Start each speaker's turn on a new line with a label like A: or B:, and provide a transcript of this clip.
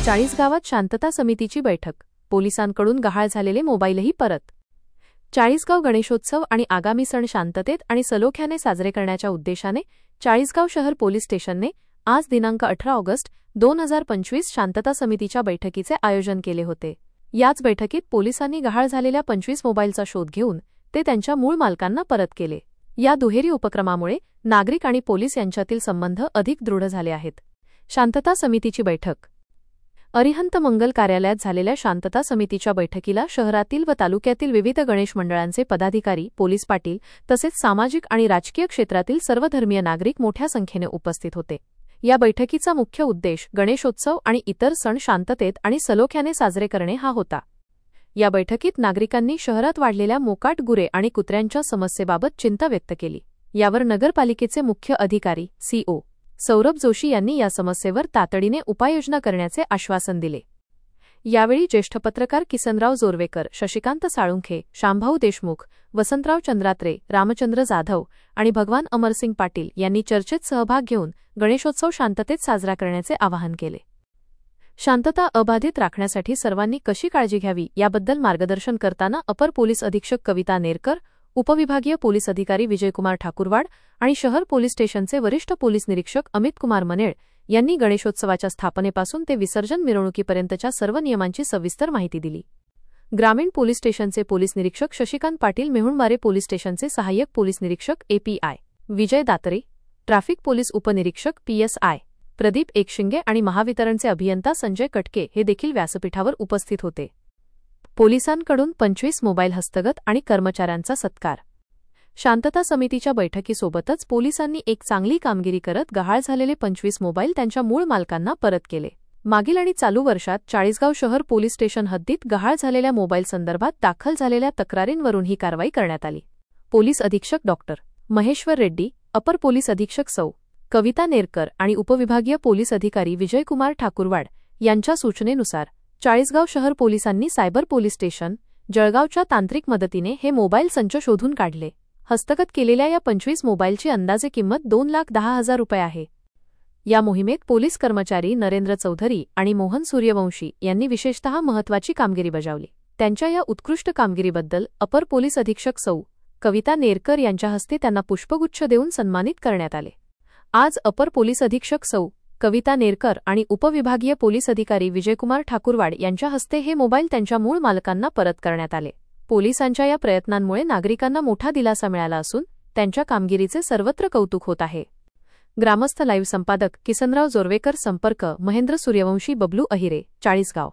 A: चाळीसगावात शांतता समितीची बैठक, पोलिसांकडून गहाळ झालेले मोबाईलही परत. चाळीसगाव गणेशोत्सव आणि आगामी सण शांततेत आणि सलोख्याने साजरे करण्याच्या उद्देशाने चाळीसगाव शहर पोलीस स्टेशनने आज दिनांक 18 ऑगस्ट 2025 शांतता समितीच्या बैठकीचे आयोजन केले होते. याच बैठकीत पोलिसांनी गहाळ झालेल्या 25 मोबाईलचा शोध घेऊन ते त्यांच्या मूळ मालकांना परत केले. या दुहेरी उपक्रमामुळे नागरिक आणि पोलीस यांच्यातील संबंध अधिक दृढ झाले आहेत. शांतता समितीची बैठक. अरिहंत मंगल कार्यालयात झालेल्या शांतता समितीच्या बैठकीला शहरातील व तालुक्यातील विविध गणेश मंडळांचे पदाधिकारी, पोलीस पाटील तसेच सामाजिक आणि राजकीय क्षेत्रातील सर्व धर्मीय नागरिक मोठ्या संख्येने उपस्थित होते. या बैठकीचा मुख्य उद्देश गणेशोत्सव आणि इतर सण शांततेत आणि सलोख्याने साजरे करणे हा होता. या बैठकीत नागरिकांनी शहरात वाढलेल्या मोकाट गुरे आणि कुत्र्यांच्या समस्येबाबत चिंता व्यक्त केली. यावर नगरपालिकेचे मुख्य अधिकारी सीओ सौरभ जोशी यांनी या समस्येवर तातडीने उपाययोजना करण्याचे आश्वासन दिले. यावेळी ज्येष्ठ पत्रकार किसनराव जोरवेकर, शशिकांत साळुंखे, शांभाऊ देशमुख, वसंतराव चंद्रात्रे, रामचंद्र जाधव आणि भगवान अमरसिंग पाटील यांनी चर्चेत सहभाग घेऊन गणेशोत्सव शांततेत साजरा करण्याचे आवाहन केले. शांतता अबाधित राखण्यासाठी सर्वांनी कशी काळजी घ्यावी याबद्दल मार्गदर्शन करताना अपर पोलीस अधीक्षक कविता नेरकर, उपविभागीय पोलीस अधिकारी विजयकुमार ठाकुरवाड आणि शहर पोलीस स्टेशनचे वरिष्ठ पोलीस निरीक्षक अमित कुमार मनेळ यांनी गणेशोत्सवाच्या स्थापनेपासून ते विसर्जन मिरवणुकीपर्यंतच्या सर्व नियमांची सविस्तर माहिती दिली. ग्रामीण पोलीस स्टेशनचे पोलीस निरीक्षक शशिकांत पाटील, मेहुणबारे पोलीस स्टेशनचे सहाय्यक पोलीस निरीक्षक एपीआय विजय दातरे, ट्रॅफिक पोलीस उपनिरीक्षक पीएसआय प्रदीप एकशिंगे आणि महावितरणचे अभियंता संजय कटके हे देखील व्यासपीठावर उपस्थित होते. पोलिसांकडून 25 मोबाईल हस्तगत आणि कर्मचाऱ्यांचा सत्कार. शांतता समितीच्या बैठकीसोबतच पोलिसांनी एक चांगली कामगिरी करत गहाळ झालेले 25 मोबाईल त्यांच्या मूळ मालकांना परत केले. मागील आणि चालू वर्षात चाळीसगाव शहर पोलीस स्टेशन हद्दीत गहाळ झालेल्या मोबाईलसंदर्भात दाखल झालेल्या तक्रारींवरून ही कारवाई करण्यात आली. पोलीस अधीक्षक डॉ. महेश्वर रेड्डी, अपर पोलीस अधीक्षक सौ. कविता नेरकर आणि उपविभागीय पोलीस अधिकारी विजयकुमार ठाकुरवाड यांच्या सूचनेनुसार चाळीसगाव शहर पोलिसांनी सायबर पोलीस स्टेशन, जळगावच्या तांत्रिक मदतीने हे मोबाईल संच शोधून काढले. हस्तगत केलेल्या या 25 मोबाईलची अंदाजे किंमत 2,10,000 रुपये आहे. या मोहिमेत पोलीस कर्मचारी नरेंद्र चौधरी आणि मोहन सूर्यवंशी यांनी विशेषतः महत्त्वाची कामगिरी बजावली. त्यांच्या या उत्कृष्ट कामगिरीबद्दल अपर पोलीस अधीक्षक सौ. कविता नेरकर यांच्या हस्ते त्यांना पुष्पगुच्छ देऊन सन्मानित करण्यात आले. आज अपर पोलीस अधीक्षक सौ. कविता नेरकर आणि उपविभागीय पोलीस अधिकारी विजयकुमार ठाकुरवाड यांच्या हस्ते हे मोबाईल त्यांच्या मूळ मालकांना परत करण्यात आले. पोलिसांच्या या प्रयत्नांमुळे नागरिकांना मोठा दिलासा मिळाला असून त्यांच्या कामगिरीचे सर्वत्र कौतुक होत आहे. ग्रामस्थ लाईव्ह संपादक किसनराव जोरवेकर, संपर्क महेंद्र सूर्यवंशी, बबलू अहिरे, चाळीसगाव.